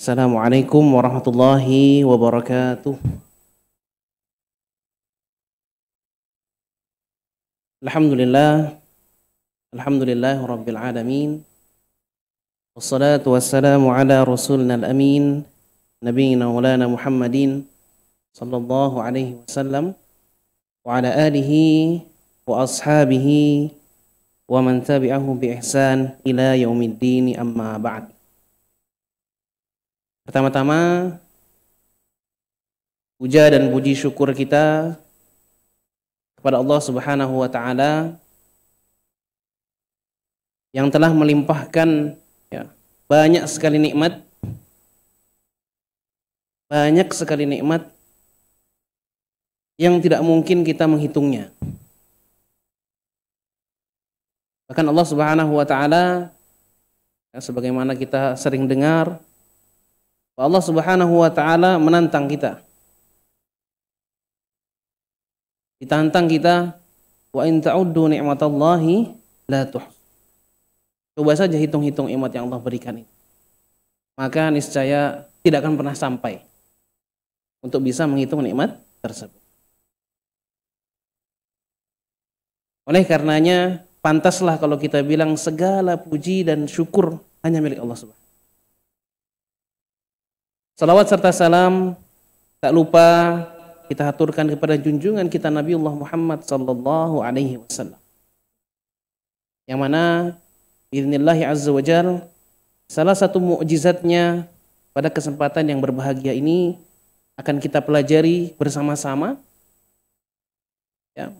Assalamualaikum warahmatullahi wabarakatuh. Alhamdulillah, alhamdulillah rabbil alamin. Wassalatu wassalamu ala rasulina al-amin, nabiyina maulana Muhammadin sallallahu alaihi wasallam wa ala alihi wa ashabihi wa man tabi'ahu bi ihsan ila yaumiddin, amma ba'd. Pertama-tama, puja dan puji syukur kita kepada Allah Subhanahu wa taala yang telah melimpahkan banyak sekali nikmat yang tidak mungkin kita menghitungnya. Bahkan Allah Subhanahu wa taala, sebagaimana kita sering dengar, Allah Subhanahu wa taala menantang kita. Ditantang kita, wa in ta'uddu ni'matallahi la tuhs. Coba saja hitung-hitung nikmat yang Allah berikan itu. Maka niscaya tidak akan pernah sampai untuk bisa menghitung nikmat tersebut. Oleh karenanya, pantaslah kalau kita bilang segala puji dan syukur hanya milik Allah Subhanahu. Salawat serta salam tak lupa kita haturkan kepada junjungan kita Nabiullah Muhammad sallallahu alaihi wasallam. Yang mana biidznillah azza wajal salah satu mukjizatnya pada kesempatan yang berbahagia ini akan kita pelajari bersama-sama.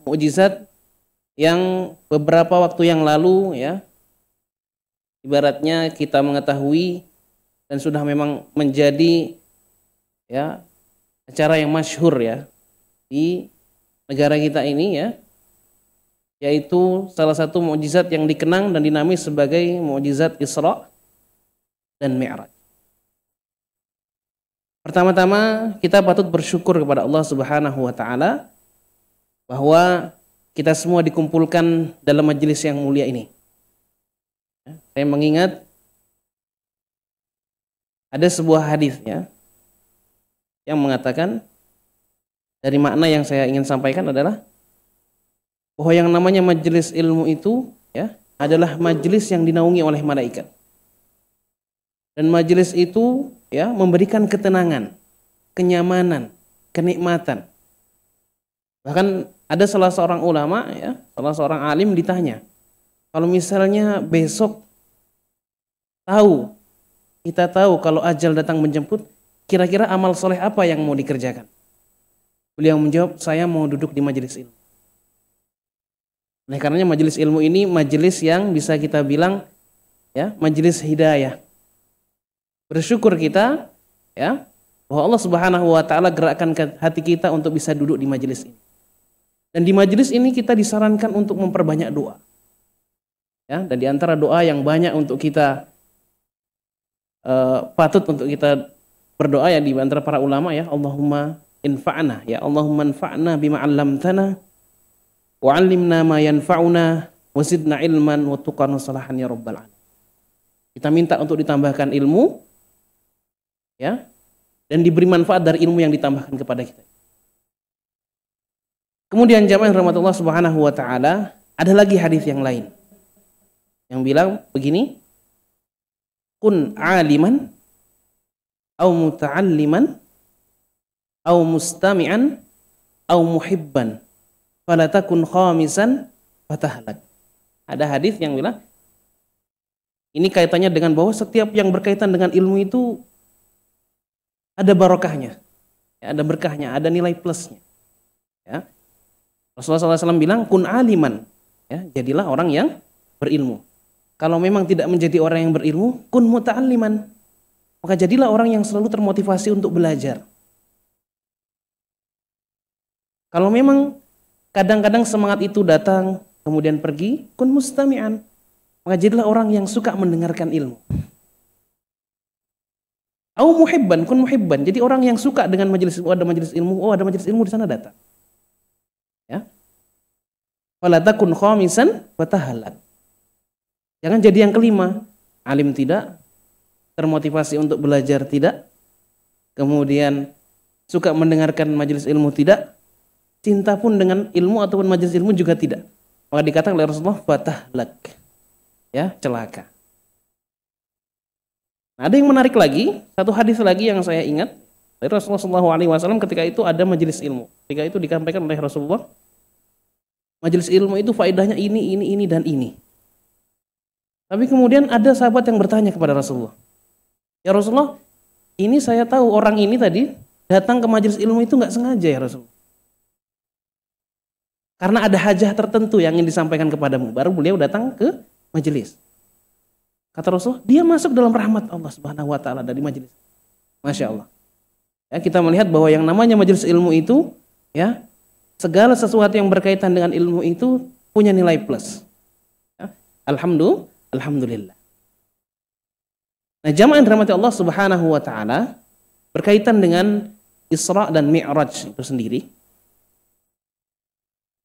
Mukjizat yang beberapa waktu yang lalu ibaratnya kita mengetahui dan sudah memang menjadi acara yang masyhur di negara kita ini yaitu salah satu mukjizat yang dikenang dan dinamis sebagai mukjizat Isra dan Mi'raj. Pertama-tama kita patut bersyukur kepada Allah Subhanahu wa taala bahwa kita semua dikumpulkan dalam majelis yang mulia ini. Saya mengingat ada sebuah hadis yang mengatakan, dari makna yang saya ingin sampaikan adalah bahwa yang namanya majelis ilmu itu adalah majelis yang dinaungi oleh malaikat. Dan majelis itu memberikan ketenangan, kenyamanan, kenikmatan. Bahkan ada salah seorang ulama, salah seorang alim ditanya, kalau misalnya besok kita tahu kalau ajal datang menjemput, kira-kira amal soleh apa yang mau dikerjakan? Beliau menjawab, saya mau duduk di majelis ilmu. Oleh karenanya majelis ilmu ini majelis yang bisa kita bilang majelis hidayah. Bersyukur kita bahwa Allah Subhanahu wa taala gerakkan hati kita untuk bisa duduk di majelis ini. Dan di majelis ini kita disarankan untuk memperbanyak doa. Dan di antara doa yang banyak untuk kita patut untuk kita berdoa di antara para ulama Allahumma infa'na, Allahumma anfa'na bima 'allamtana wa 'allimna ma yanfa'una wa zidna ilman wa tuqan salahan ya rabbal alamin. Kita minta untuk ditambahkan ilmu dan diberi manfaat dari ilmu yang ditambahkan kepada kita. Kemudian jamaah rahmatullah Subhanahu wa taala, ada lagi hadis yang lain yang bilang begini, kun aliman au muta'alliman au mustami'an au muhibban fala takun khamisan fatahlak. Ada hadis yang bilang ini kaitannya dengan bahwa setiap yang berkaitan dengan ilmu itu ada barokahnya, ada berkahnya, ada nilai plusnya. Rasulullah SAW bilang kun aliman, jadilah orang yang berilmu. Kalau memang tidak menjadi orang yang berilmu, kun muta'alliman, maka jadilah orang yang selalu termotivasi untuk belajar. Kalau memang kadang-kadang semangat itu datang kemudian pergi, kun mustami'an, maka jadilah orang yang suka mendengarkan ilmu. Au muhibban, kun muhibban, jadi orang yang suka dengan majelis ilmu, ada majelis ilmu di sana datang. Fala takun khamisan fatahalak. Jangan jadi yang kelima, alim tidak, termotivasi untuk belajar? Tidak. Kemudian suka mendengarkan majelis ilmu? Tidak. Cinta pun dengan ilmu ataupun majelis ilmu juga tidak. Maka dikatakan oleh Rasulullah, fatahlak. Ya, celaka. Nah, ada yang menarik lagi, satu hadis lagi yang saya ingat dari Rasulullah SAW ketika itu ada majelis ilmu. Ketika itu dikampaikan oleh Rasulullah, majelis ilmu itu faedahnya ini, dan ini. Tapi kemudian ada sahabat yang bertanya kepada Rasulullah, ya Rasulullah, ini saya tahu orang ini tadi datang ke majelis ilmu itu nggak sengaja ya Rasulullah. Karena ada hajah tertentu yang ingin disampaikan kepadamu, baru beliau datang ke majelis. Kata Rasulullah, dia masuk dalam rahmat Allah Subhanahu wa taala dari majelis. Masya Allah. Ya, kita melihat bahwa yang namanya majelis ilmu itu, ya, segala sesuatu yang berkaitan dengan ilmu itu punya nilai plus. Ya, alhamdulillah. Nah, jamaah yang dirahmati Allah Subhanahu wa taala, berkaitan dengan Isra dan Mi'raj itu sendiri.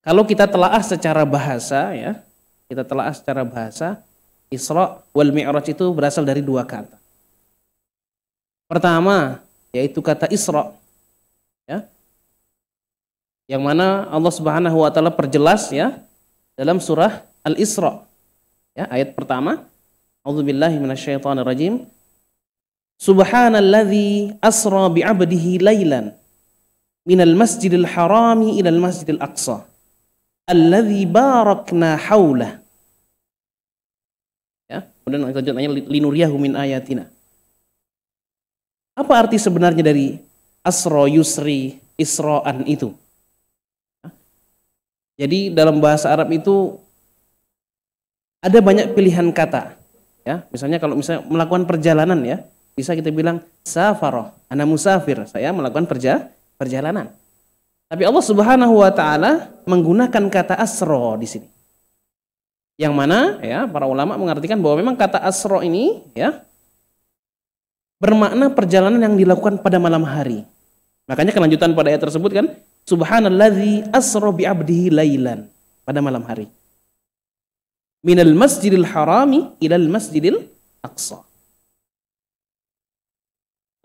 Kalau kita telaah secara bahasa, ya, Isra wal Mi'raj itu berasal dari dua kata. Pertama, yaitu kata Isra, ya, yang mana Allah Subhanahu wa taala perjelas, ya, dalam surah Al-Isra, ya, ayat pertama, a'udzubillahi minasyaitonirrajim, subhanalladzi asra bi'abdihi lailan minal masjidil harami ilal masjidil aqsa alladzi barakna haulah. Ya, kemudian lanjutnya linuriyahu min ayatina. Apa arti sebenarnya dari asra, yusri, isra'an itu? Jadi dalam bahasa Arab itu ada banyak pilihan kata. Ya, misalnya kalau melakukan perjalanan, ya, bisa kita bilang safara, ana musafir, saya melakukan perjalanan. Tapi Allah Subhanahu wa taala menggunakan kata asra di sini. Yang mana, ya, para ulama mengartikan bahwa memang kata asra ini, ya, bermakna perjalanan yang dilakukan pada malam hari. Makanya kelanjutan pada ayat tersebut kan, subhanalladzi asra bi'abdihi lailan, pada malam hari. Minal masjidil harami ilal masjidil aqsa.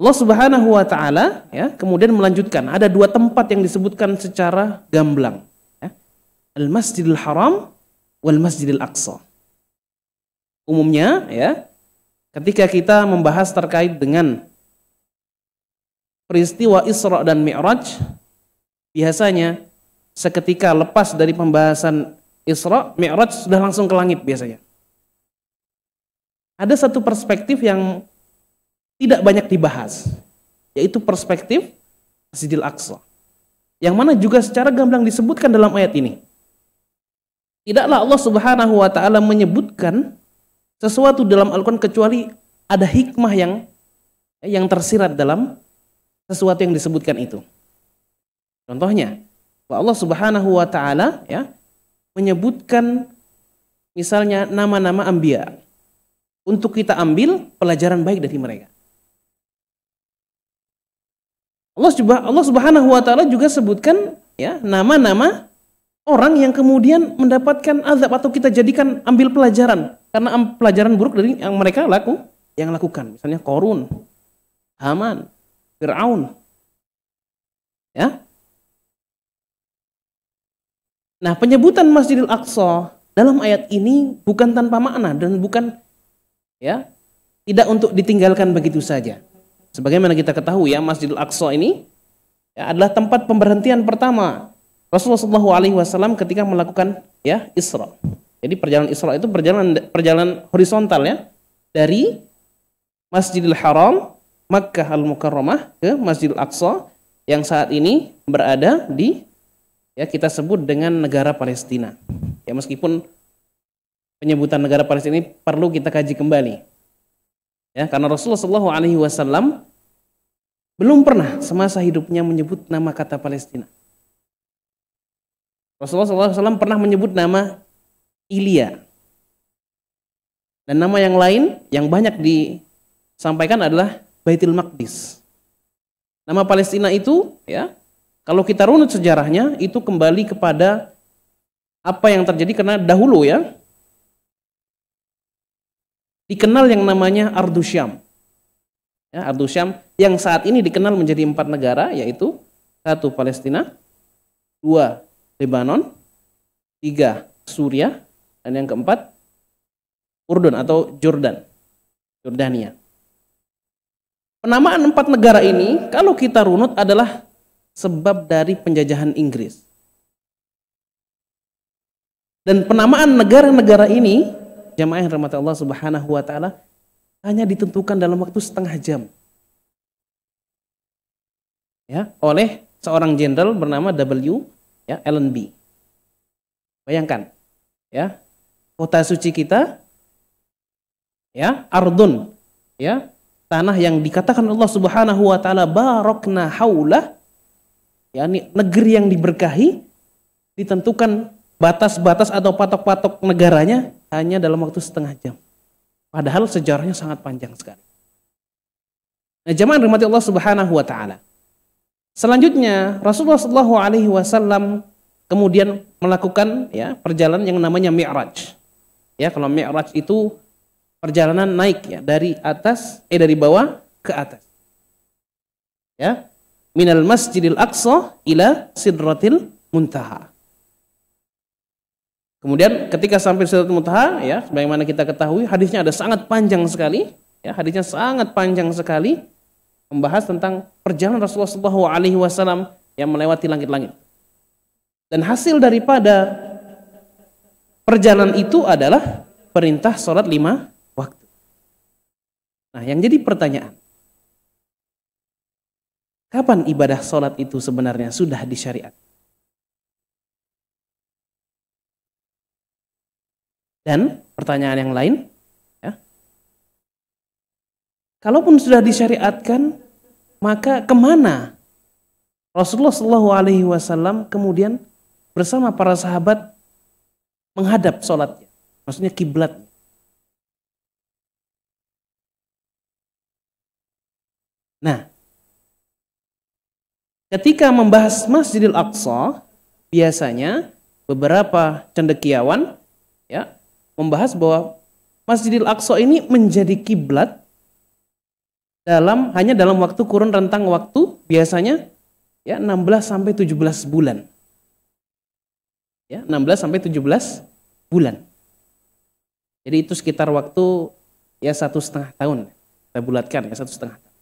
Allah Subhanahu wa taala, ya, kemudian melanjutkan, ada dua tempat yang disebutkan secara gamblang, ya. Al-Masjidil Haram wal Masjidil Aqsa. Umumnya, ya, ketika kita membahas terkait dengan peristiwa Isra dan Mi'raj, biasanya seketika lepas dari pembahasan Isra, Mi'raj sudah langsung ke langit biasanya. Ada satu perspektif yang tidak banyak dibahas, yaitu perspektif Masjidil Aqsa, yang mana juga secara gamblang disebutkan dalam ayat ini. Tidaklah Allah Subhanahu wa taala menyebutkan sesuatu dalam Al-Quran kecuali ada hikmah yang tersirat dalam sesuatu yang disebutkan itu. Contohnya, Allah Subhanahu wa taala, ya, menyebutkan misalnya nama-nama anbiya untuk kita ambil pelajaran baik dari mereka. Allah Subhanahu wa taala juga sebutkan, ya, nama-nama orang yang kemudian mendapatkan azab atau kita jadikan ambil pelajaran karena pelajaran buruk dari yang mereka lakukan. Misalnya Qarun, Haman, Fir'aun. Ya. Nah, penyebutan Masjidil Aqsa dalam ayat ini bukan tanpa makna dan bukan, ya, tidak untuk ditinggalkan begitu saja. Sebagaimana kita ketahui, ya, Masjidil Aqsa ini, ya, adalah tempat pemberhentian pertama Rasulullah SAW ketika melakukan, ya, Isra. Jadi perjalanan Isra itu perjalanan horizontal, ya, dari Masjidil Haram, Makkah Al-Mukarramah ke Masjidil Aqsa yang saat ini berada di, ya, kita sebut dengan negara Palestina. Ya, meskipun penyebutan negara Palestina ini perlu kita kaji kembali. Ya, karena Rasulullah SAW belum pernah semasa hidupnya menyebut nama kata Palestina. Rasulullah SAW pernah menyebut nama Ilya. Dan nama yang lain yang banyak disampaikan adalah Baitul Maqdis. Nama Palestina itu, ya, kalau kita runut sejarahnya, itu kembali kepada apa yang terjadi karena dahulu, ya, dikenal yang namanya Ardu Syam. Ya, Ardu Syam yang saat ini dikenal menjadi 4 negara, yaitu 1 Palestina, 2 Lebanon, 3 Suriah, dan yang keempat Urdun atau Jordania. Penamaan 4 negara ini kalau kita runut adalah sebab dari penjajahan Inggris. Dan penamaan negara-negara ini, jamaah yang rahmati Allah Subhanahu wa taala, hanya ditentukan dalam waktu setengah jam. Ya, oleh seorang jenderal bernama Allenby. Bayangkan, ya, kota suci kita, ya, Ardun, ya, tanah yang dikatakan Allah Subhanahu wa taala barakna haulah, yakni negeri yang diberkahi, ditentukan batas-batas atau patok-patok negaranya hanya dalam waktu setengah jam. Padahal sejarahnya sangat panjang sekali. Nah, jamaah rahmati Allah Subhanahu wa taala. Selanjutnya Rasulullah sallallahu alaihi wasallam kemudian melakukan, ya, perjalanan yang namanya Mi'raj. Ya, kalau Mi'raj itu perjalanan naik, ya, dari bawah ke atas. Ya. Minal Masjidil Aqsa ila Sidratil Muntaha. Kemudian ketika sampai Sidratul Muntaha, ya, sebagaimana kita ketahui hadisnya ada sangat panjang sekali, ya, hadisnya sangat panjang sekali membahas tentang perjalanan Rasulullah sallallahu alaihi wasallam yang melewati langit-langit. Dan hasil daripada perjalanan itu adalah perintah salat 5 waktu. Nah, yang jadi pertanyaan, kapan ibadah salat itu sebenarnya sudah disyariat? Dan pertanyaan yang lain, ya, kalaupun sudah disyariatkan, maka kemana Rasulullah Shallallahu Alaihi Wasallam kemudian bersama para sahabat menghadap sholatnya, maksudnya kiblat. Nah, ketika membahas Masjidil Aqsa, biasanya beberapa cendekiawan, ya, membahas bahwa Masjidil Aqsa ini menjadi kiblat hanya dalam waktu kurun rentang waktu biasanya, ya, 16 sampai 17 bulan. Ya, 16 sampai 17 bulan. Jadi itu sekitar waktu, ya, 1,5 tahun. Kita bulatkan, ya, 1,5 tahun.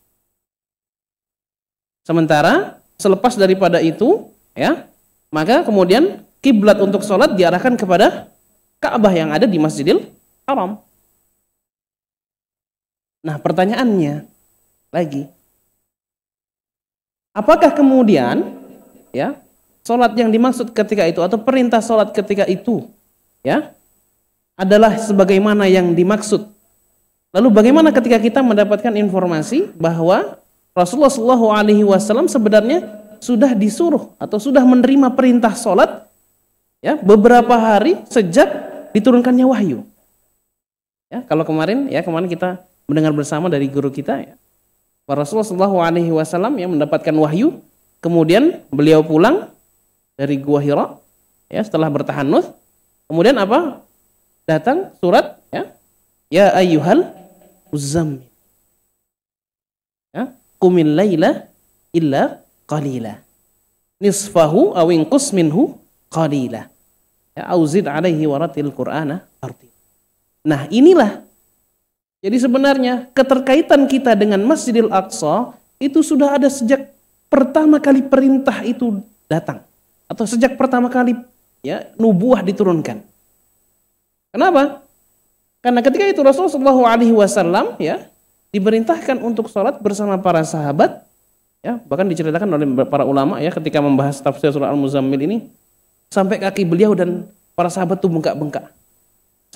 Sementara selepas daripada itu, ya, maka kemudian kiblat untuk sholat diarahkan kepada Ka'bah yang ada di Masjidil Haram. Nah, pertanyaannya lagi, apakah kemudian, ya, sholat yang dimaksud ketika itu atau perintah sholat ketika itu, ya, adalah sebagaimana yang dimaksud? Lalu bagaimana ketika kita mendapatkan informasi bahwa Rasulullah Shallallahu Alaihi Wasallam sebenarnya sudah disuruh atau sudah menerima perintah sholat, ya, beberapa hari sejak diturunkannya wahyu. Ya, kalau kemarin kita mendengar bersama dari guru kita, ya, Rasulullah Shallallahu Alaihi Wasallam yang mendapatkan wahyu, kemudian beliau pulang dari Gua Hira, ya, setelah bertahannuts, kemudian apa? Datang surat, ya ayyuhal muzammil, ya, qumil laila illa qalila nisfahu aw inqus minhu qalila, ya, auzid alaihi waratil qur'ana tartil. Nah, inilah jadi sebenarnya keterkaitan kita dengan Masjidil Aqsa itu sudah ada sejak pertama kali perintah itu datang, atau sejak pertama kali, ya, nubuah diturunkan. Kenapa? Karena ketika itu Rasulullah Shallallahu Alaihi Wasallam, ya, diperintahkan untuk sholat bersama para sahabat, ya, bahkan diceritakan oleh para ulama, ya, ketika membahas tafsir surah Al-Muzammil ini, sampai kaki beliau dan para sahabat tuh bengkak-bengkak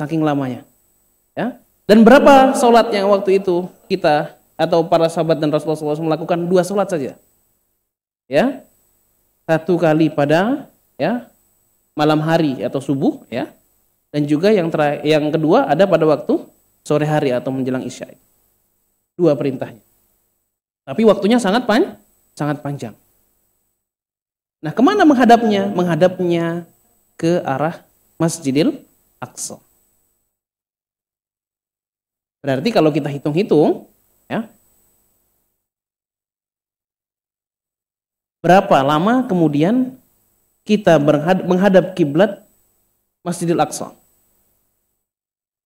saking lamanya, ya. Dan berapa sholat yang waktu itu kita atau para sahabat dan Rasulullah SAW melakukan? 2 sholat saja, ya, 1 kali pada, ya, malam hari atau subuh, ya, dan juga yang kedua ada pada waktu sore hari atau menjelang isya. 2 perintahnya, tapi waktunya sangat panjang. Nah, kemana menghadapnya? Menghadapnya ke arah Masjidil Aqsa. Berarti kalau kita hitung-hitung, ya, berapa lama kemudian kita menghadap kiblat Masjidil Aqsa.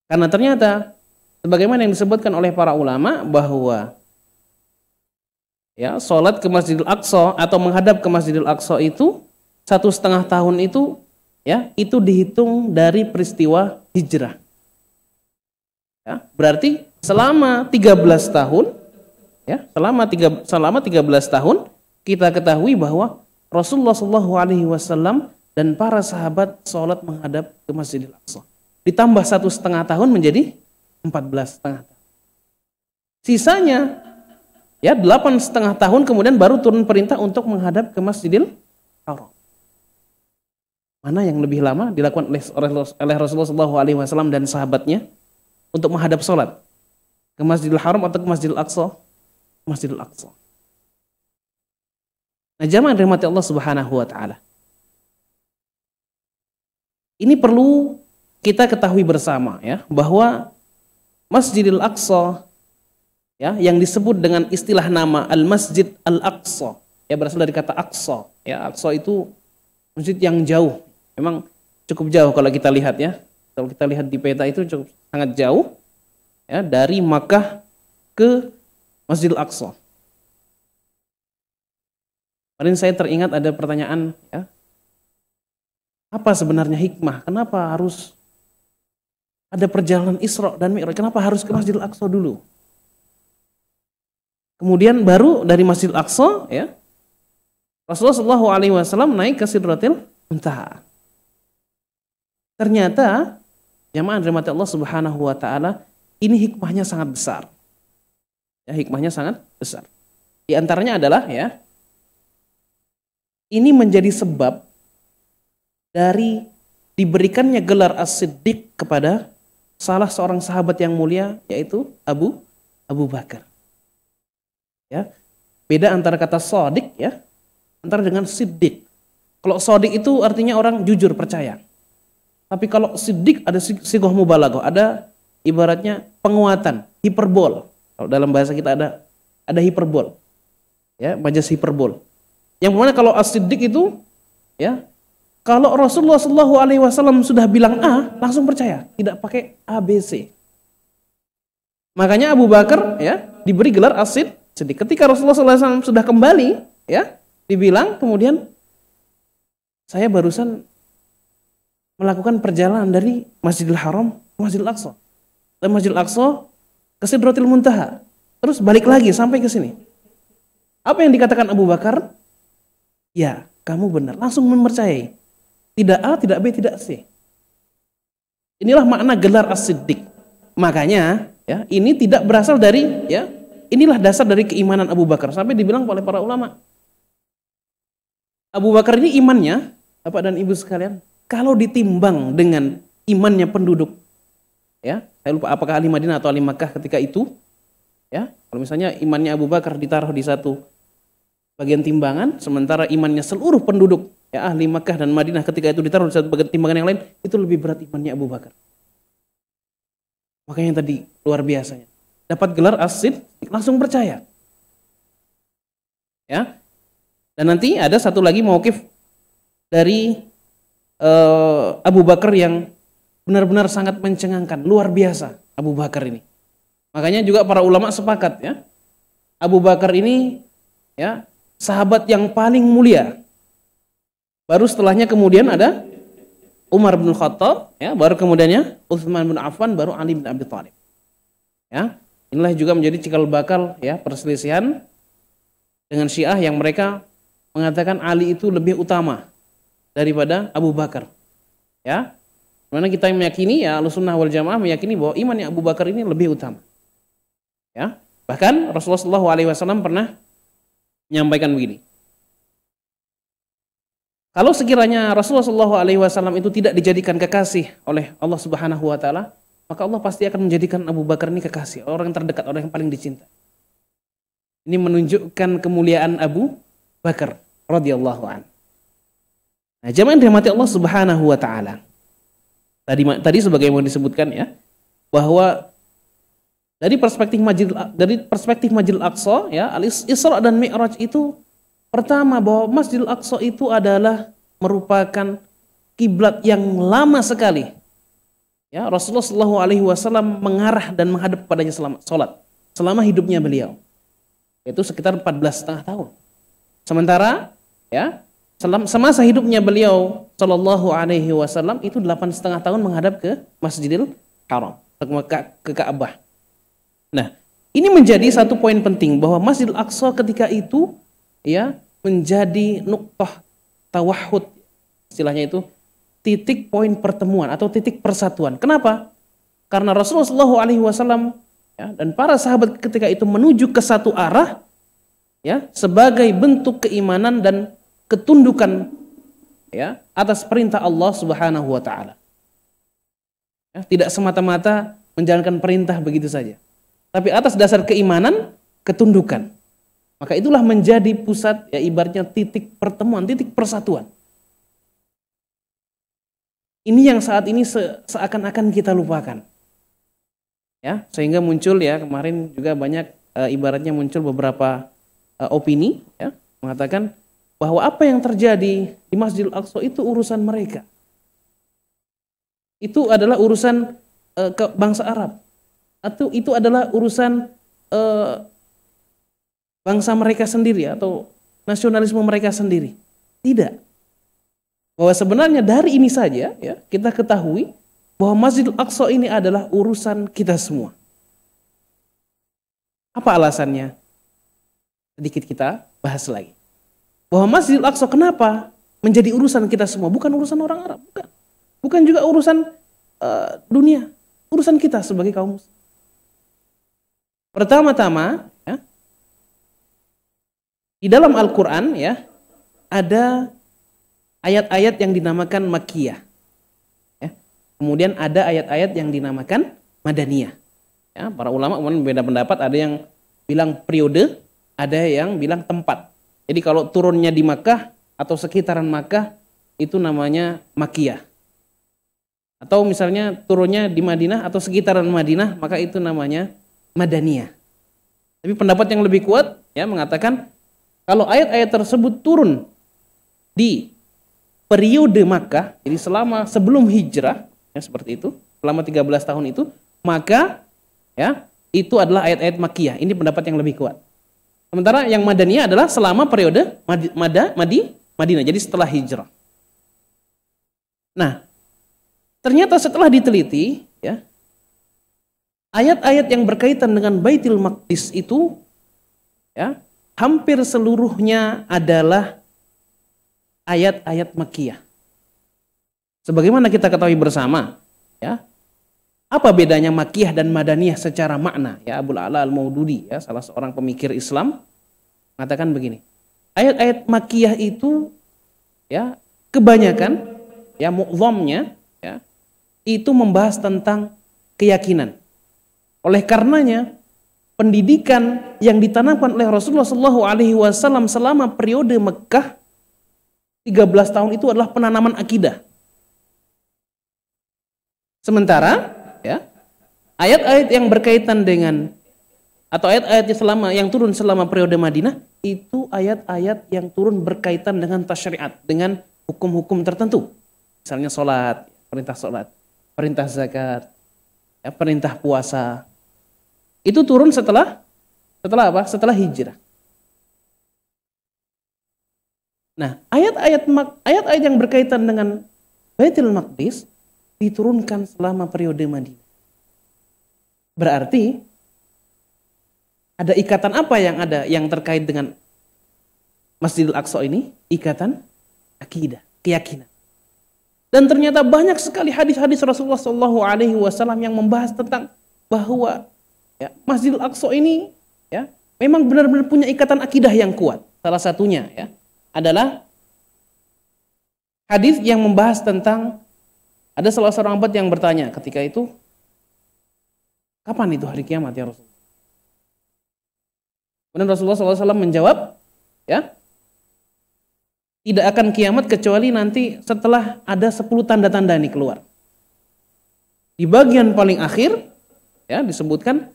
Karena ternyata sebagaimana yang disebutkan oleh para ulama bahwa ya, sholat ke Masjidil Aqsa atau menghadap ke Masjidil Aqsa itu 1,5 tahun itu ya, itu dihitung dari peristiwa hijrah. Ya, berarti selama 13 tahun ya, selama 13 tahun kita ketahui bahwa Rasulullah SAW dan para sahabat sholat menghadap ke Masjidil Aqsa. Ditambah 1,5 tahun menjadi 14,5 tahun. Sisanya ya 8,5 tahun kemudian baru turun perintah untuk menghadap ke Masjidil Haram. Mana yang lebih lama dilakukan oleh Rasulullah SAW dan sahabatnya untuk menghadap sholat? Ke Masjidil Haram atau ke Masjidil Aqsa? Masjidil Aqsa. Nah, jamaah dirahmati Allah Subhanahu wa taala. Ini perlu kita ketahui bersama ya, bahwa Masjidil Aqsa ya, yang disebut dengan istilah nama Al-Masjid Al-Aqsa ya, berasal dari kata Aqsa ya. Aqsa itu masjid yang jauh. Memang cukup jauh kalau kita lihat ya. Kalau kita lihat di peta itu cukup sangat jauh ya, dari Makkah ke Masjidil Aqsa. Kemarin saya teringat ada pertanyaan ya, apa sebenarnya hikmah? Kenapa harus ada perjalanan Isra dan Mi'raj? Kenapa harus ke Masjidil Aqsa dulu? Kemudian baru dari Masjidil Aqsa ya, Rasulullah SAW naik ke Sidratil Muntaha. Ternyata jamaah dirahmati Allah Subhanahu wa taala, ini hikmahnya sangat besar. Ya, hikmahnya sangat besar. Di antaranya adalah ya, ini menjadi sebab dari diberikannya gelar As-Siddiq kepada salah seorang sahabat yang mulia, yaitu Abu Bakar. Ya, beda antara kata Shadiq ya, antara dengan Siddiq. Kalau Shadiq itu artinya orang jujur, percaya. Tapi kalau Siddiq ada sighah mubalaghah, ada ibaratnya penguatan, hiperbol. Kalau dalam bahasa kita ada hiperbol. Ya, majas hiperbol. Yang mana kalau As-Siddiq itu ya, kalau Rasulullah SAW sudah bilang A, langsung percaya, tidak pakai ABC. Makanya Abu Bakar ya diberi gelar As-Siddiq. Ketika Rasulullah SAW sudah kembali ya, dibilang kemudian, saya barusan melakukan perjalanan dari Masjidil Haram ke Masjidil Aqsa. Dari Masjidil Aqsa ke Sidratil Muntaha. Terus balik lagi sampai ke sini. Apa yang dikatakan Abu Bakar? Ya, kamu benar. Langsung mempercayai. Tidak A, tidak B, tidak C. Inilah makna gelar As-Siddiq. Makanya, ya, ini tidak berasal dari, ya, inilah dasar dari keimanan Abu Bakar. Sampai dibilang oleh para ulama, Abu Bakar ini imannya, Bapak dan Ibu sekalian, kalau ditimbang dengan imannya penduduk, ya, saya lupa apakah ahli Madinah atau ahli Makkah ketika itu, ya, kalau misalnya imannya Abu Bakar ditaruh di satu bagian timbangan, sementara imannya seluruh penduduk ya ahli Makkah dan Madinah ketika itu ditaruh di satu bagian timbangan yang lain, itu lebih berat imannya Abu Bakar. Makanya tadi luar biasanya. Dapat gelar As-Siddiq, langsung percaya. Ya. Dan nanti ada satu lagi mauqif dari Abu Bakar yang benar-benar sangat mencengangkan, luar biasa Abu Bakar ini. Makanya juga para ulama sepakat ya, Abu Bakar ini ya sahabat yang paling mulia. Baru setelahnya kemudian ada Umar bin Khattab, ya, baru kemudiannya Utsman bin Affan, baru Ali bin Abi Thalib. Ya, inilah juga menjadi cikal bakal ya perselisihan dengan Syiah yang mereka mengatakan Ali itu lebih utama daripada Abu Bakar. Ya, mana kita meyakini ya Ahlussunnah wal Jamaah meyakini bahwa imannya Abu Bakar ini lebih utama. Ya, bahkan Rasulullah SAW pernah menyampaikan begini. Kalau sekiranya Rasulullah SAW itu tidak dijadikan kekasih oleh Allah Subhanahu Wa Taala, maka Allah pasti akan menjadikan Abu Bakar ini kekasih, orang yang terdekat, orang yang paling dicinta. Ini menunjukkan kemuliaan Abu Bakar radhiyallahu anhu. Nah, jamaah dirahmati Allah Subhanahu Wa Taala. Tadi sebagaimana disebutkan ya, bahwa dari perspektif Masjidil Aqsa ya, Al-Isra dan Mi'raj itu Pertama, bahwa Masjidil Aqsa itu adalah merupakan kiblat yang lama sekali. Ya, Rasulullah SAW mengarah dan menghadap kepadanya selama sholat, selama hidupnya beliau, yaitu sekitar 14,5 tahun. Sementara ya, semasa hidupnya beliau SAW itu 8,5 tahun menghadap ke Masjidil Haram, ke Ka'bah. Nah, ini menjadi satu poin penting bahwa Masjidil Aqsa ketika itu ya menjadi nuqtah tawahhud, istilahnya itu titik poin pertemuan atau titik persatuan. Kenapa? Karena Rasulullah SAW ya, dan para sahabat ketika itu menuju ke satu arah ya, sebagai bentuk keimanan dan ketundukan ya atas perintah Allah Subhanahu wa taala. Ya, tidak semata-mata menjalankan perintah begitu saja, tapi atas dasar keimanan, ketundukan. Maka itulah menjadi pusat ya, ibaratnya titik pertemuan, titik persatuan. Ini yang saat ini seakan-akan kita lupakan. Ya, sehingga muncul ya kemarin juga banyak ibaratnya muncul beberapa opini ya, mengatakan bahwa apa yang terjadi di Masjidil Aqsa itu urusan mereka. Itu adalah urusan bangsa Arab. Atau itu adalah urusan bangsa mereka sendiri atau nasionalisme mereka sendiri. Tidak. Bahwa sebenarnya dari ini saja ya kita ketahui bahwa Masjidil Aqsa ini adalah urusan kita semua. Apa alasannya? Sedikit kita bahas lagi. Bahwa Masjidil Aqsa kenapa menjadi urusan kita semua, bukan urusan orang Arab, bukan. Bukan juga urusan dunia, urusan kita sebagai kaum muslim. Pertama-tama ya, di dalam Al-Qur'an ya ada ayat-ayat yang dinamakan Makkiyah. Ya. Kemudian ada ayat-ayat yang dinamakan Madaniyah. Ya, para ulama berbeda pendapat, ada yang bilang periode, ada yang bilang tempat. Jadi kalau turunnya di Makkah atau sekitaran Makkah itu namanya Makkiyah. Atau misalnya turunnya di Madinah atau sekitaran Madinah, maka itu namanya Madaniyah. Tapi pendapat yang lebih kuat ya mengatakan kalau ayat-ayat tersebut turun di periode Makkah, jadi selama sebelum hijrah, ya seperti itu, selama 13 tahun itu, maka ya itu adalah ayat-ayat Makkiyah. Ini pendapat yang lebih kuat. Sementara yang Madaniyah adalah selama periode Madinah, jadi setelah hijrah. Nah, ternyata setelah diteliti, ya, ayat-ayat yang berkaitan dengan Baitul Maqdis itu, ya, hampir seluruhnya adalah ayat-ayat Makkiyah. Sebagaimana kita ketahui bersama, ya, apa bedanya Makkiyah dan Madaniyah secara makna? Ya, Abul A'la Al-Maududi, ya, salah seorang pemikir Islam, mengatakan begini. Ayat-ayat Makkiyah itu, ya, kebanyakan, ya, mu'dhamnya, ya, itu membahas tentang keyakinan. Oleh karenanya, pendidikan yang ditanamkan oleh Rasulullah SAW selama periode Mekah 13 tahun itu adalah penanaman akidah. Sementara ya, ayat-ayat yang berkaitan dengan atau ayat-ayat yang turun selama periode Madinah itu ayat-ayat yang turun berkaitan dengan tasyriat, dengan hukum-hukum tertentu. Misalnya sholat, perintah zakat, ya, perintah puasa. Itu turun setelah apa? Setelah hijrah. Nah, ayat-ayat yang berkaitan dengan Baitul Maqdis diturunkan selama periode Madinah. Berarti ada ikatan apa yang terkait dengan Masjidil Aqsa ini? Ikatan akidah, keyakinan. Dan ternyata banyak sekali hadis-hadis Rasulullah SAW yang membahas tentang bahwa ya, Masjidil Aqsa ini ya memang benar-benar punya ikatan akidah yang kuat. Salah satunya ya adalah hadis yang membahas tentang ada salah seorang sahabat yang bertanya ketika itu, kapan itu hari kiamat ya Rasulullah? Kemudian Rasulullah SAW menjawab, ya, tidak akan kiamat kecuali nanti setelah ada 10 tanda-tanda ini keluar. Di bagian paling akhir, ya, disebutkan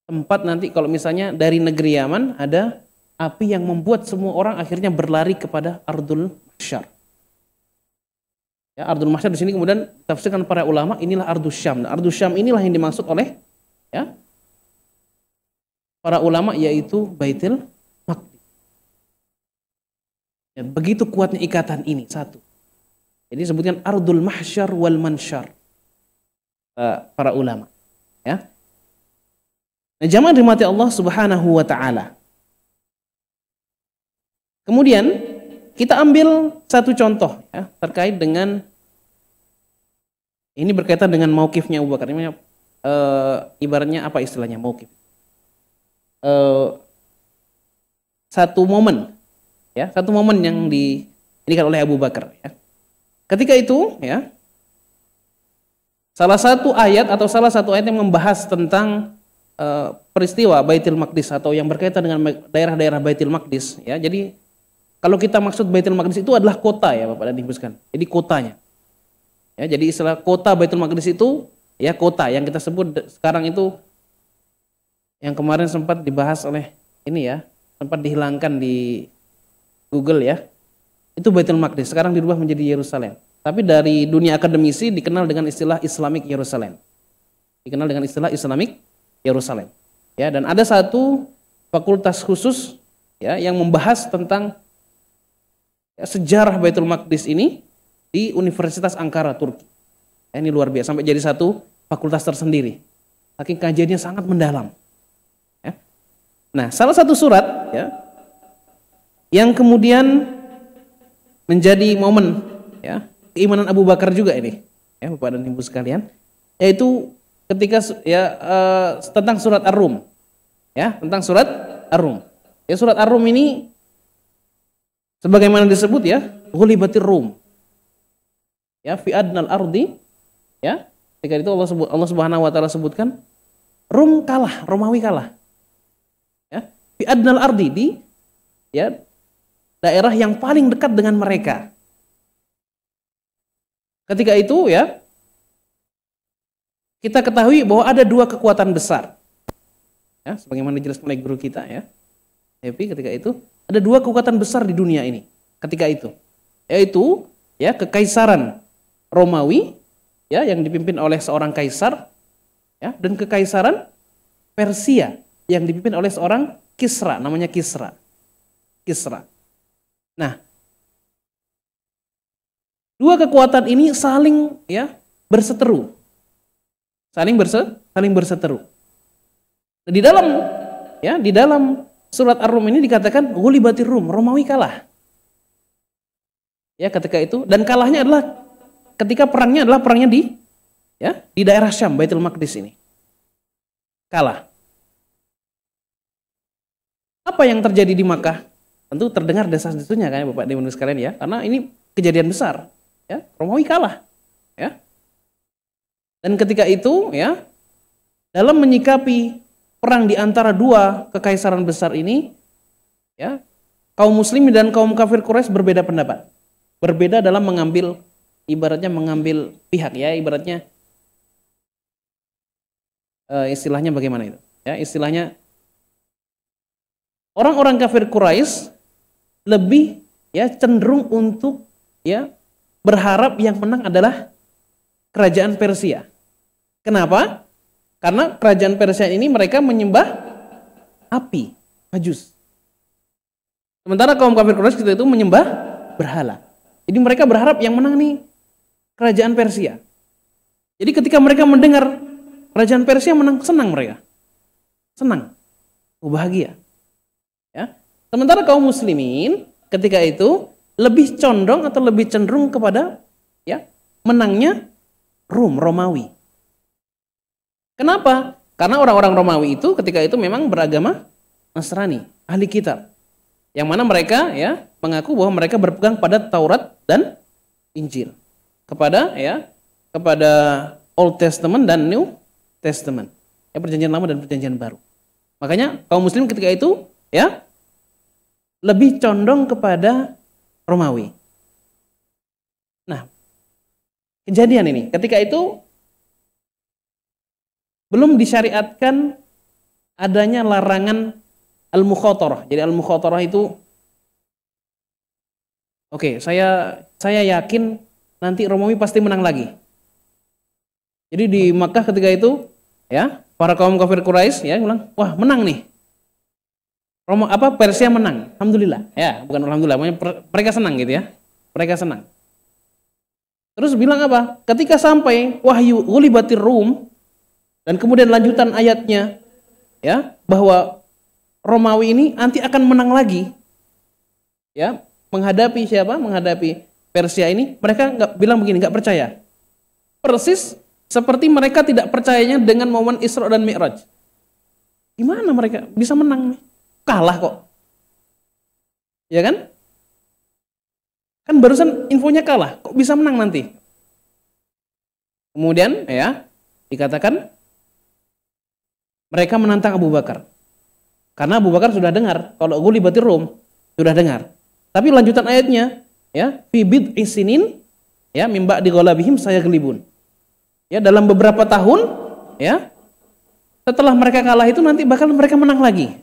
tempat nanti kalau misalnya dari negeri Yaman ada api yang membuat semua orang akhirnya berlari kepada Ardul Mahsyar. Ya, Ardul Mahsyar di sini kemudian tafsirkan para ulama, inilah Ardul Syam. Nah, Ardul Syam inilah yang dimaksud oleh ya para ulama, yaitu Baitul Maqdis. Ya, begitu kuatnya ikatan ini satu. Jadi sebutkan Ardul Mahsyar wal Mansyar. Para ulama. Ya. Nah, jamaah dirahmati Allah Subhanahu wa taala. Kemudian kita ambil satu contoh ya, terkait dengan ini berkaitan dengan mauqifnya Abu Bakar. Ini ibaratnya apa istilahnya mauqif? Satu momen ya, satu momen yang diinginkan oleh Abu Bakar ya. Ketika itu ya, salah satu ayat yang membahas tentang peristiwa Baitul Maqdis atau yang berkaitan dengan daerah-daerah Baitul Maqdis ya. Jadi kalau kita maksud Baitul Maqdis itu adalah kota ya Bapak dan Ibu sekalian. Jadi kotanya. Ya, jadi istilah kota Baitul Maqdis itu ya kota yang kita sebut sekarang itu yang kemarin sempat dibahas oleh ini ya, sempat dihilangkan di Google ya. Itu Baitul Maqdis, sekarang dirubah menjadi Yerusalem. Tapi dari dunia akademisi dikenal dengan istilah Islamic Yerusalem. Dikenal dengan istilah Islamic Yerusalem. Ya, dan ada satu fakultas khusus ya yang membahas tentang sejarah Baitul Maqdis ini di Universitas Ankara, Turki. Ini luar biasa, sampai jadi satu fakultas tersendiri. Saking kajiannya sangat mendalam. Ya. Nah, salah satu surat ya, yang kemudian menjadi momen ya, keimanan Abu Bakar juga ini, ya Bapak dan Ibu sekalian, yaitu ketika ya tentang surat Ar-Rum. Ya, tentang surat Ar-Rum. Ya, surat Ar-Rum ini sebagaimana disebut ya, ghulibatir Rum. Ya, fi adnal ardi ya. Ketika itu Allah Subhanahu wa taala sebutkan Rum kalah, Romawi kalah. Ya, fi adnal ardi, di ya daerah yang paling dekat dengan mereka. Ketika itu ya kita ketahui bahwa ada dua kekuatan besar. Ya, sebagaimana dijelaskan oleh guru kita ya. Tapi ketika itu ada dua kekuatan besar di dunia ini ketika itu, yaitu ya kekaisaran Romawi ya yang dipimpin oleh seorang kaisar ya, dan kekaisaran Persia yang dipimpin oleh seorang Kisra, namanya Kisra. Nah, dua kekuatan ini saling ya berseteru. Saling berseteru. Di dalam surat Ar-Rum ini dikatakan ghulibatir Rum, Romawi kalah. Ya, ketika itu, dan kalahnya adalah ketika perangnya di daerah Syam, Baitul Maqdis ini. Kalah. Apa yang terjadi di Makkah? Tentu terdengar desas-desusnya kan Bapak dan Ibu sekalian ya, karena ini kejadian besar. Ya, Romawi kalah. Ya. Dan ketika itu ya, dalam menyikapi perang di antara dua kekaisaran besar ini, ya, kaum muslimin dan kaum kafir Quraisy berbeda pendapat. Berbeda dalam mengambil pihak ya, ibaratnya istilahnya bagaimana itu? Ya, istilahnya orang-orang kafir Quraisy lebih ya cenderung untuk ya berharap yang menang adalah kerajaan Persia. Kenapa? Karena kerajaan Persia ini mereka menyembah api, Majus. Sementara kaum kafir Quraisy itu menyembah berhala. Jadi mereka berharap yang menang nih kerajaan Persia. Jadi ketika mereka mendengar kerajaan Persia menang, senang mereka. Senang. Bahagia. Ya. Sementara kaum muslimin ketika itu lebih condong atau lebih cenderung kepada ya menangnya Romawi. Kenapa? Karena orang-orang Romawi itu ketika itu memang beragama Nasrani, ahli kitab. Yang mana mereka ya mengaku bahwa mereka berpegang pada Taurat dan Injil. Kepada Old Testament dan New Testament. Ya, perjanjian lama dan perjanjian baru. Makanya kaum muslim ketika itu ya lebih condong kepada Romawi. Nah, kejadian ini ketika itu belum disyariatkan adanya larangan al-mukhatarah. Jadi al-mukhatarah itu oke, saya yakin nanti Romawi pasti menang lagi. Jadi di Makkah ketika itu ya, para kaum kafir Quraisy ya bilang, "Wah, menang nih. Persia menang. Alhamdulillah." Ya, bukan alhamdulillah, mereka senang gitu ya. Mereka senang. Terus bilang apa? Ketika sampai wahyu ghulibatir Rum dan kemudian lanjutan ayatnya ya, bahwa Romawi ini nanti akan menang lagi. Ya, menghadapi siapa? Menghadapi Persia ini, mereka nggak bilang begini, nggak percaya. Persis seperti mereka tidak percayanya dengan momen Isra dan Mi'raj. Gimana mereka bisa menang nih? Kalah kok. Ya kan? Kan barusan infonya kalah, kok bisa menang nanti? Kemudian ya, dikatakan mereka menantang Abu Bakar. Karena Abu Bakar sudah dengar kalau ghulibatir Rum, sudah dengar. Tapi lanjutan ayatnya ya, fi bid'i sinin ya, mim ba'di ghalabihim sayaglibun. Ya, dalam beberapa tahun ya, setelah mereka kalah itu nanti bakal mereka menang lagi.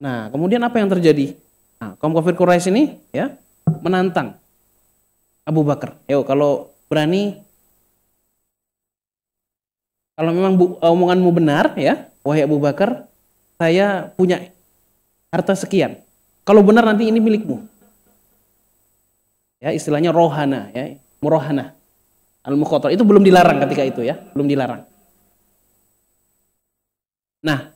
Nah, kemudian apa yang terjadi? Nah, kaum kafir Quraisy ini ya menantang Abu Bakar. Yo, kalau berani, kalau memang omonganmu benar ya, wahai Abu Bakar, saya punya harta sekian. Kalau benar nanti ini milikmu. Ya, istilahnya rohana ya, murohana. Al-mukhatar itu belum dilarang ketika itu ya, belum dilarang. Nah,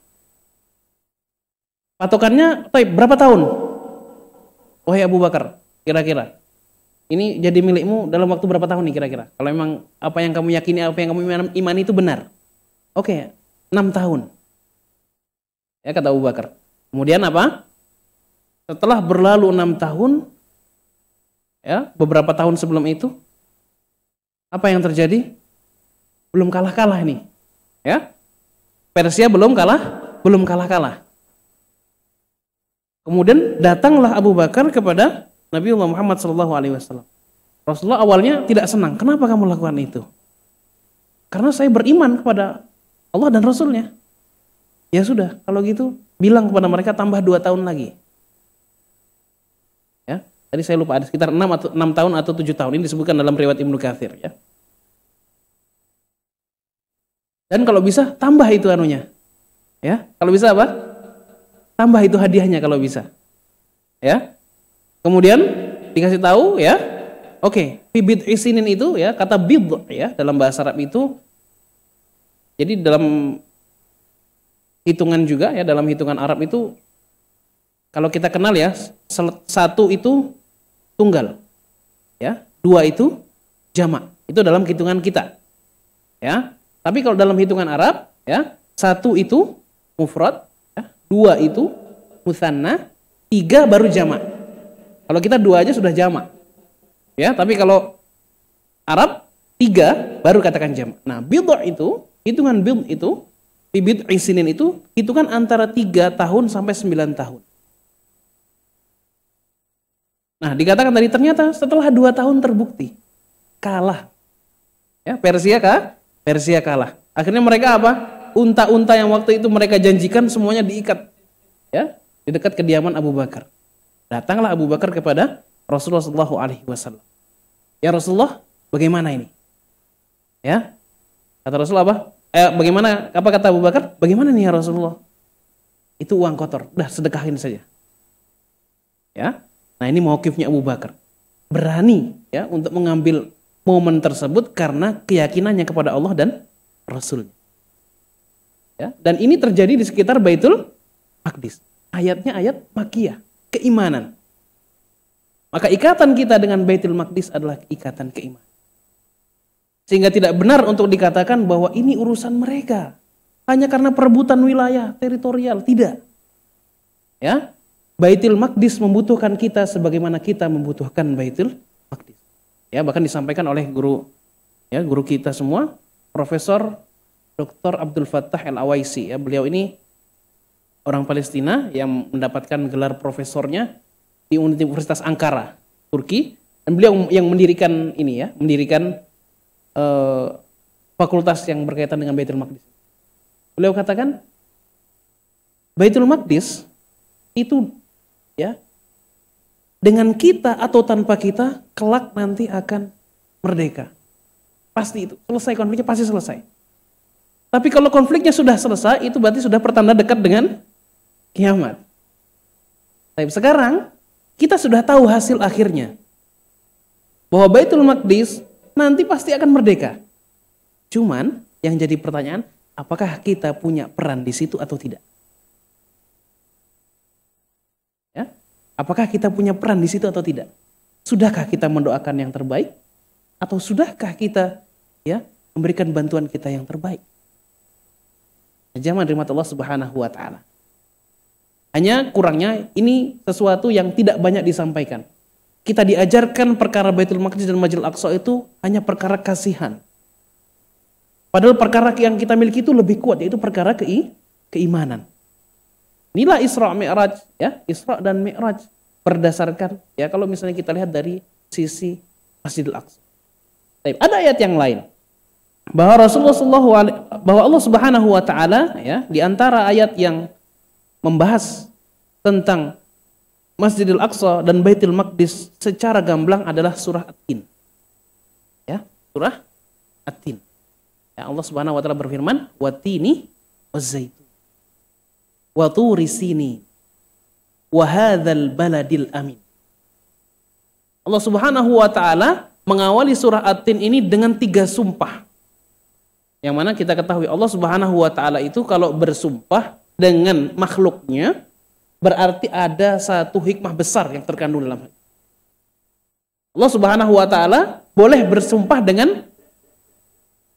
patokannya berapa tahun? Wahai Abu Bakar, kira-kira ini jadi milikmu dalam waktu berapa tahun nih kira-kira? Kalau memang apa yang kamu yakini, apa yang kamu imani itu benar. Oke, 6 tahun. Ya, kata Abu Bakar. Kemudian apa? Setelah berlalu 6 tahun, ya, beberapa tahun sebelum itu, apa yang terjadi? Belum kalah-kalah nih. Ya. Persia belum kalah-kalah. Kemudian datanglah Abu Bakar kepada Nabi Muhammad SAW. Rasulullah awalnya tidak senang. Kenapa kamu lakukan itu? Karena saya beriman kepada Allah dan Rasulnya. Ya sudah, kalau gitu bilang kepada mereka tambah 2 tahun lagi. Ya, tadi saya lupa ada sekitar 6 tahun atau 7 tahun. Ini disebutkan dalam riwayat Ibnu Katsir ya. Dan kalau bisa tambah itu anunya. Ya, kalau bisa apa? Tambah itu hadiahnya kalau bisa. Ya. Kemudian dikasih tahu ya. Oke, bid isinin itu ya, kata bid ya dalam bahasa Arab itu, jadi dalam hitungan juga ya, dalam hitungan Arab itu kalau kita kenal ya, 1 itu tunggal. Ya, 2 itu jamak. Itu dalam hitungan kita. Ya. Tapi kalau dalam hitungan Arab ya, 1 itu mufrad, 2 itu musanna, 3 baru jamak. Kalau kita 2 aja sudah jamak. Ya, tapi kalau Arab 3 baru katakan jamak. Nah, bid'ah itu, hitungan bid' itu, bid' isinin itu hitungan antara 3 tahun sampai 9 tahun. Nah, dikatakan tadi ternyata setelah 2 tahun terbukti kalah. Ya, Persia kalah. Akhirnya mereka apa? Unta-unta yang waktu itu mereka janjikan semuanya diikat ya di dekat kediaman Abu Bakar. Datanglah Abu Bakar kepada Rasulullah SAW. Ya Rasulullah, bagaimana ini? Ya, kata Rasulullah apa? Bagaimana? Apa kata Abu Bakar? Bagaimana nih ya Rasulullah? Itu uang kotor, udah sedekahin saja. Ya, nah ini mauqifnya Abu Bakar. Berani ya untuk mengambil momen tersebut karena keyakinannya kepada Allah dan Rasul. Ya, dan ini terjadi di sekitar Baitul Maqdis. Ayatnya ayat Makkiyah, keimanan. Maka ikatan kita dengan Baitul Maqdis adalah ikatan keimanan. Sehingga tidak benar untuk dikatakan bahwa ini urusan mereka hanya karena perebutan wilayah teritorial, tidak. Ya, Baitul Maqdis membutuhkan kita sebagaimana kita membutuhkan Baitul Maqdis. Ya, bahkan disampaikan oleh guru kita semua, Profesor Dr. Abdul Fattah Al-Awaisi. Ya, beliau ini orang Palestina yang mendapatkan gelar profesornya di Universitas Ankara, Turki, dan beliau yang mendirikan ini ya, fakultas yang berkaitan dengan Baitul Maqdis. Beliau katakan Baitul Maqdis itu ya, dengan kita atau tanpa kita kelak nanti akan merdeka. Pasti itu, selesai konfliknya, pasti selesai. Tapi kalau konfliknya sudah selesai, itu berarti sudah pertanda dekat dengan kiamat. Tapi sekarang kita sudah tahu hasil akhirnya, bahwa Baitul Maqdis nanti pasti akan merdeka. Cuman yang jadi pertanyaan, apakah kita punya peran di situ atau tidak? Ya, apakah kita punya peran di situ atau tidak? Sudahkah kita mendoakan yang terbaik? Atau sudahkah kita ya memberikan bantuan kita yang terbaik? Jamaah rahmat Allah Subhanahu wa taala. Hanya kurangnya ini sesuatu yang tidak banyak disampaikan. Kita diajarkan perkara Baitul Maqdis dan Masjidil Aqsa itu hanya perkara kasihan. Padahal perkara yang kita miliki itu lebih kuat, yaitu perkara keimanan. Inilah Isra Mi'raj, ya, Isra dan Mi'raj berdasarkan ya kalau misalnya kita lihat dari sisi Masjidil Aqsa. Ada ayat yang lain bahwa bahwa Allah Subhanahu wa taala ya, di antara ayat yang membahas tentang Masjidil Aqsa dan Baitul Maqdis secara gamblang adalah surah At-Tin. Ya, surah At-Tin. Ya, Allah Subhanahu wa taala berfirman, "Wat-tini waz-zaitun wa turi sinin wa hadzal baladil amin." Allah Subhanahu wa taala mengawali surah At-Tin ini dengan 3 sumpah. Yang mana kita ketahui Allah Subhanahu wa taala itu kalau bersumpah dengan makhluknya berarti ada satu hikmah besar yang terkandung dalam hal. Allah Subhanahu wa taala boleh bersumpah dengan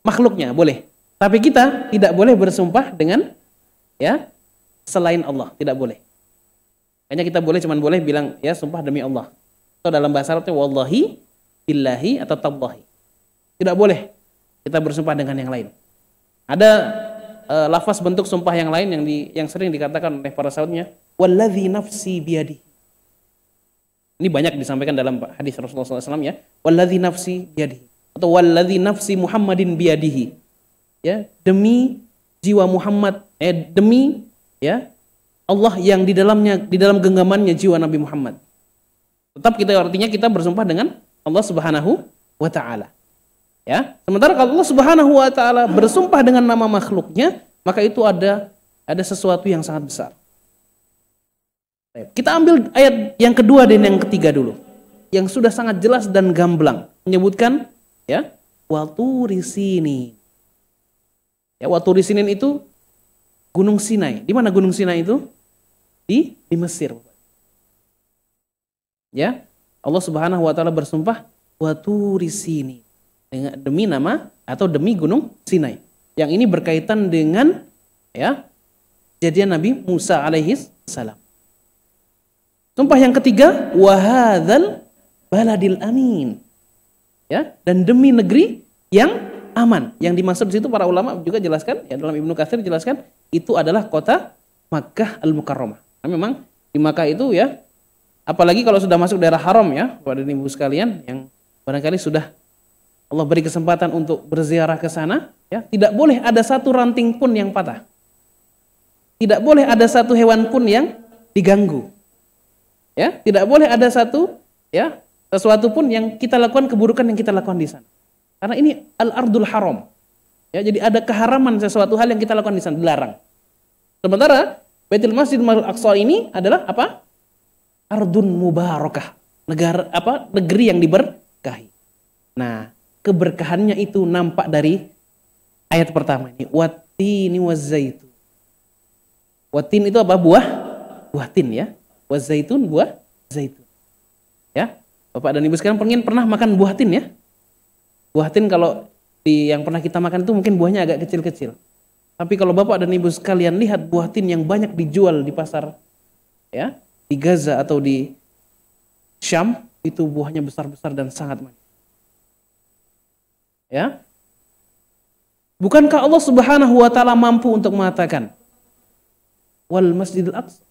makhluknya, boleh. Tapi kita tidak boleh bersumpah dengan ya selain Allah, tidak boleh. Hanya kita cuman boleh bilang ya sumpah demi Allah. Atau dalam bahasa Arabnya wallahi, billahi atau tallahi. Tidak boleh kita bersumpah dengan yang lain. Ada lafaz bentuk sumpah yang lain yang sering dikatakan oleh para sahabatnya, walladzi nafsi biyadihi. Ini banyak disampaikan dalam hadis Rasulullah SAW ya, walladzi nafsi biyadihi atau walladzi nafsi Muhammadin biyadihi. Ya, demi jiwa Muhammad, demi ya Allah yang di dalam genggamannya jiwa Nabi Muhammad. Tetap artinya kita bersumpah dengan Allah Subhanahu wa taala. Ya, sementara kalau Allah Subhanahu wa taala bersumpah dengan nama makhluknya, maka itu ada sesuatu yang sangat besar. Kita ambil ayat yang kedua dan yang ketiga dulu, yang sudah sangat jelas dan gamblang menyebutkan ya waturi sinin. Ya, waturi sinin itu Gunung Sinai. Di mana Gunung Sinai itu? Di Mesir. Ya, Allah Subhanahu wa taala bersumpah waturi sinin, demi nama atau demi Gunung Sinai. Yang ini berkaitan dengan ya kejadian Nabi Musa alaihi salam. Sumpah yang ketiga, wahadzal baladil amin. Ya, dan demi negeri yang aman. Yang dimaksud di situ para ulama juga jelaskan, ya dalam Ibnu Katsir jelaskan itu adalah kota Makkah Al-Mukarramah. Nah, memang di Makkah itu ya, apalagi kalau sudah masuk daerah haram ya, Bapak dan Ibu sekalian yang barangkali sudah Allah beri kesempatan untuk berziarah ke sana, ya, tidak boleh ada satu ranting pun yang patah. Tidak boleh ada satu hewan pun yang diganggu. Ya, tidak boleh ada sesuatu pun yang kita lakukan, keburukan yang kita lakukan di sana. Karena ini al-ardul haram. Ya, jadi ada keharaman sesuatu hal yang kita lakukan di sana, dilarang. Sementara Baitul Masjid Masjidil Aqsa ini adalah apa? Ardun mubarakah. Negeri yang diberkahi. Nah, keberkahannya itu nampak dari ayat pertama ini. Wattini wazzaitun. Wattin itu apa? Buah tin ya. Wazzaitun, buah zaitun. Ya. Bapak dan Ibu sekalian pernah makan buah tin ya? Buah tin kalau yang pernah kita makan itu mungkin buahnya agak kecil-kecil. Tapi kalau Bapak dan Ibu sekalian lihat buah tin yang banyak dijual di pasar ya, di Gaza atau di Syam, itu buahnya besar-besar dan sangat manis. Ya. Bukankah Allah Subhanahu wa taala mampu untuk mengatakan wal Masjidil Aqsa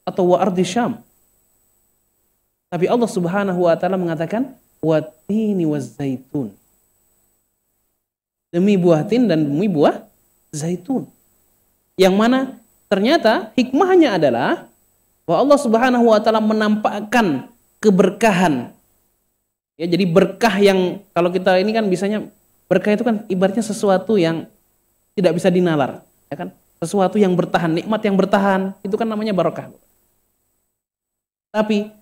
atau wa ardi Syam? Tapi Allah Subhanahu wa taala mengatakan wattini wazzaitun. Demi buah tin dan demi buah zaitun. Yang mana ternyata hikmahnya adalah bahwa Allah Subhanahu wa taala menampakkan keberkahan. Ya, jadi berkah yang kalau kita ini kan bisanya berkah itu kan ibaratnya sesuatu yang tidak bisa dinalar, ya kan? Sesuatu yang bertahan, nikmat yang bertahan, itu kan namanya barokah. Tapi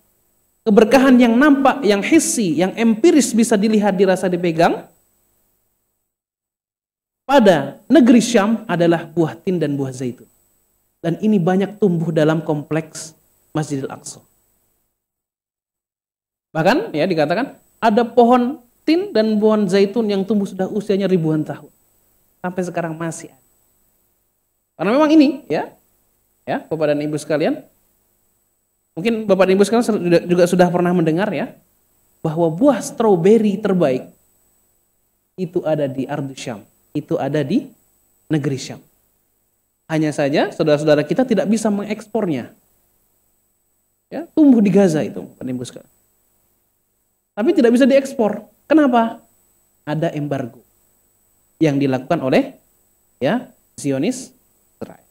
keberkahan yang nampak, yang hissi, yang empiris bisa dilihat, dirasa, dipegang pada negeri Syam adalah buah tin dan buah zaitun. Dan ini banyak tumbuh dalam kompleks Masjidil Aqsa. Bahkan ya dikatakan ada pohon tin dan pohon zaitun yang tumbuh sudah usianya ribuan tahun. Sampai sekarang masih ada. Karena memang ini ya Bapak dan Ibu sekalian, mungkin Bapak dan Ibu sekalian juga sudah pernah mendengar ya, bahwa buah stroberi terbaik itu ada di Ardu Syam, itu ada di negeri Syam. Hanya saja saudara-saudara kita tidak bisa mengekspornya. Ya, tumbuh di Gaza itu, Bapak dan Ibu sekalian. Tapi tidak bisa diekspor. Kenapa? Ada embargo yang dilakukan oleh Zionis Israel.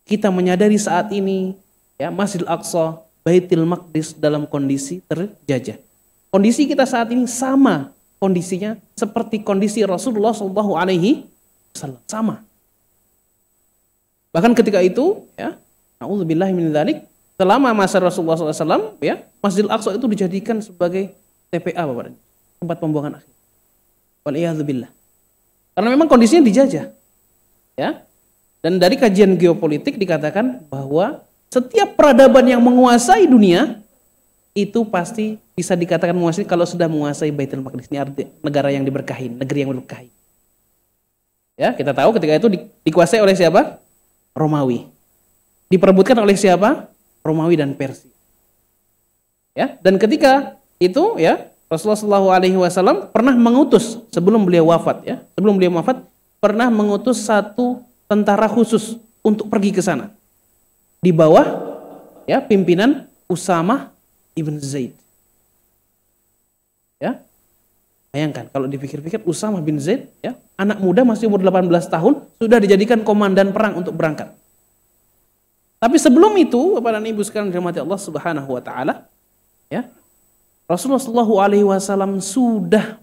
Kita menyadari saat ini Masjidil Aqsa, Baitul Maqdis dalam kondisi terjajah. Kondisi kita saat ini sama kondisinya seperti kondisi Rasulullah SAW, sama. Bahkan ketika itu, na'udzubillahi min dzalik, selama masa Rasulullah SAW, Masjidil Aqsa itu dijadikan sebagai TPA, Bapak, tempat pembuangan akhir. Waliyadzubillah. Karena memang kondisinya dijajah. Ya. Dan dari kajian geopolitik dikatakan bahwa setiap peradaban yang menguasai dunia itu pasti bisa dikatakan menguasai kalau sudah menguasai Baitul Maqdis. Ini arti negara yang diberkahi, negeri yang diberkahi. Ya, kita tahu ketika itu dikuasai oleh siapa? Romawi. Diperebutkan oleh siapa? Romawi dan Persia. Ya, dan ketika itu Rasulullah SAW pernah mengutus sebelum beliau wafat pernah mengutus satu tentara khusus untuk pergi ke sana. Di bawah pimpinan Usamah ibn Zaid. Ya. Bayangkan kalau dipikir-pikir Usamah bin Zaid anak muda masih umur 18 tahun sudah dijadikan komandan perang untuk berangkat. Tapi sebelum itu, Bapak dan Ibu sekalian dirahmati Allah Subhanahu wa taala, Rasulullah SAW sudah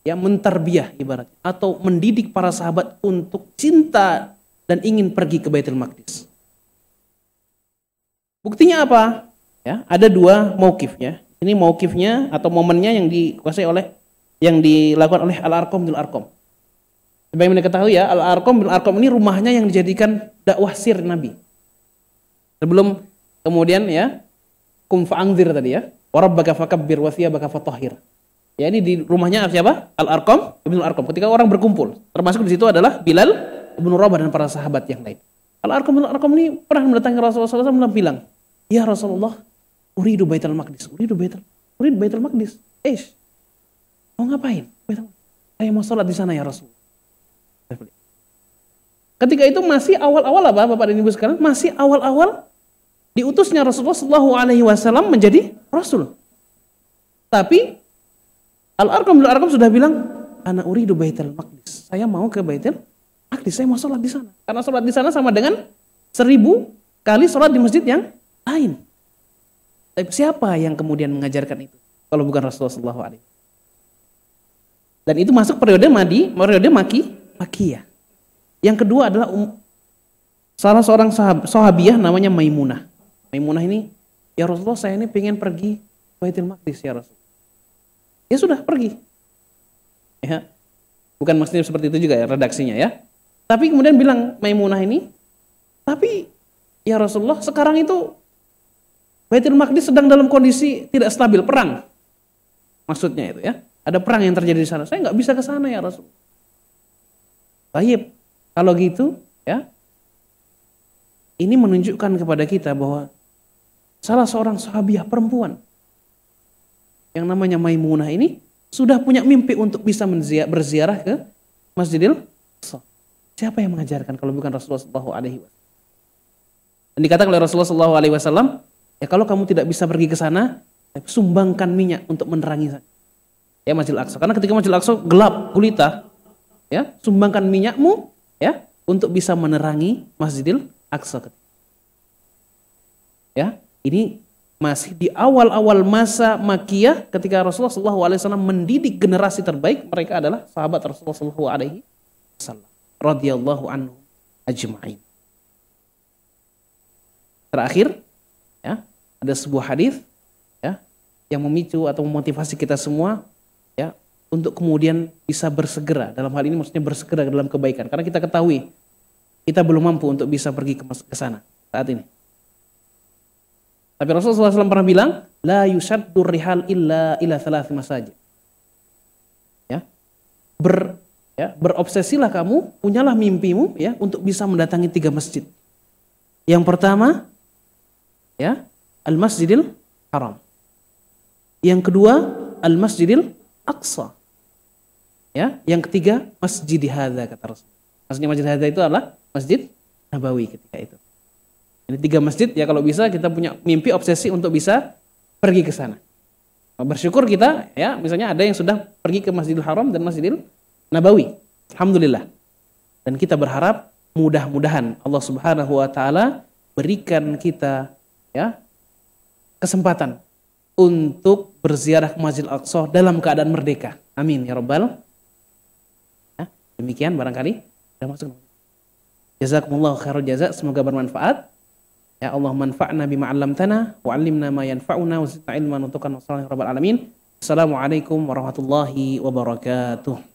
mentarbiyah ibaratnya atau mendidik para sahabat untuk cinta dan ingin pergi ke Baitul Maqdis. Buktinya apa? Ada dua mauqifnya. Ini mauqifnya atau momennya yang dikuasai yang dilakukan oleh Al-Arqam bin Al-Arqam. Sebagaimana diketahui Al-Arqam bin Al-Arqam ini rumahnya yang dijadikan dakwah sir Nabi. Sebelum kemudian kum fa'anzir tadi warabbaka fakabbir wa thiyabaka fatahhir. Ini di rumahnya siapa? Al-Arqam bin Al-Arqam. Ketika orang berkumpul, termasuk di situ adalah Bilal bin Rabah dan para sahabat yang lain. Al-Arqam bin Al-Arqam ini pernah mendatangi Rasulullah SAW bilang, "Ya Rasulullah, uridu Baitul Maqdis, uridu Baitul Maqdis." Mau ngapain? Saya mau sholat di sana ya Rasul. Ketika itu masih awal-awal Bapak dan Ibu sekalian, masih awal-awal diutusnya Rasulullah SAW menjadi Rasul. Tapi Al-Arqam bin Al-Arqam sudah bilang, "Ana uridu Baitul Maqdis." Saya mau ke Baitul Maqdis, saya mau sholat di sana. Karena sholat di sana sama dengan 1000 kali sholat di masjid yang lain. Tapi siapa yang kemudian mengajarkan itu? Kalau bukan Rasulullah SAW. Dan itu masuk periode Makkiyah. Yang kedua adalah salah seorang sahabiah namanya Maimunah. Maimunah ini, "Ya Rasulullah, saya ini pengen pergi Baitul Maqdis ya Rasul." Ya sudah, pergi. Bukan maksudnya seperti itu juga redaksinya Tapi kemudian bilang Maimunah ini, "Tapi ya Rasulullah, sekarang itu Baitul Maqdis sedang dalam kondisi tidak stabil, perang." Maksudnya itu ada perang yang terjadi di sana. Saya nggak bisa ke sana ya Rasul. Baik, kalau gitu ini menunjukkan kepada kita bahwa salah seorang sahabiah perempuan yang namanya Maimunah ini sudah punya mimpi untuk bisa berziarah ke Masjidil Aqsa. Siapa yang mengajarkan kalau bukan Rasulullah SAW? Dan dikatakan oleh Rasulullah SAW, kalau kamu tidak bisa pergi ke sana, sumbangkan minyak untuk menerangi Masjidil Aqsa. Karena ketika Masjidil Aqsa gelap gulita, sumbangkan minyakmu, untuk bisa menerangi Masjidil Aqsa. Ya, ini masih di awal-awal masa Makkiyah ketika Rasulullah SAW mendidik generasi terbaik, mereka adalah sahabat Rasulullah SAW radhiyallahu anhu ajma'in. Terakhir, ya, ada sebuah hadis ya yang memicu atau memotivasi kita semua ya untuk kemudian bisa bersegera, dalam hal ini maksudnya bersegera dalam kebaikan, karena kita ketahui kita belum mampu untuk bisa pergi ke sana saat ini. Tapi Rasulullah SAW pernah bilang, la yusaddur rihal illa ila thalath masajid. Ya. Berobsesilah kamu, punyalah mimpimu ya untuk bisa mendatangi 3 masjid. Yang pertama, ya, Al-Masjidil Haram. Yang kedua, Al-Masjidil Aqsa. Ya, yang ketiga, Masjid Hadza kata Rasul. Maksudnya Masjid Hadza itu adalah Masjid Nabawi ketika itu. Ini 3 masjid ya, kalau bisa kita punya mimpi obsesi untuk bisa pergi ke sana. Bersyukur kita ya, misalnya ada yang sudah pergi ke Masjidil Haram dan Masjidil Nabawi. Alhamdulillah. Dan kita berharap mudah-mudahan Allah Subhanahu wa taala berikan kita ya kesempatan untuk berziarah ke Masjidil Aqsa dalam keadaan merdeka. Amin ya rabbal. Ya, demikian barangkali sudah masuk. Jazakumullahu khairal jazak, semoga bermanfaat. Ya Allah, manfa'na bima 'allamtana wa 'allimna ma yanfa'una wa zidna ilman wa tuqan wa sallallahu rabbal alamin. Assalamualaikum warahmatullahi wabarakatuh.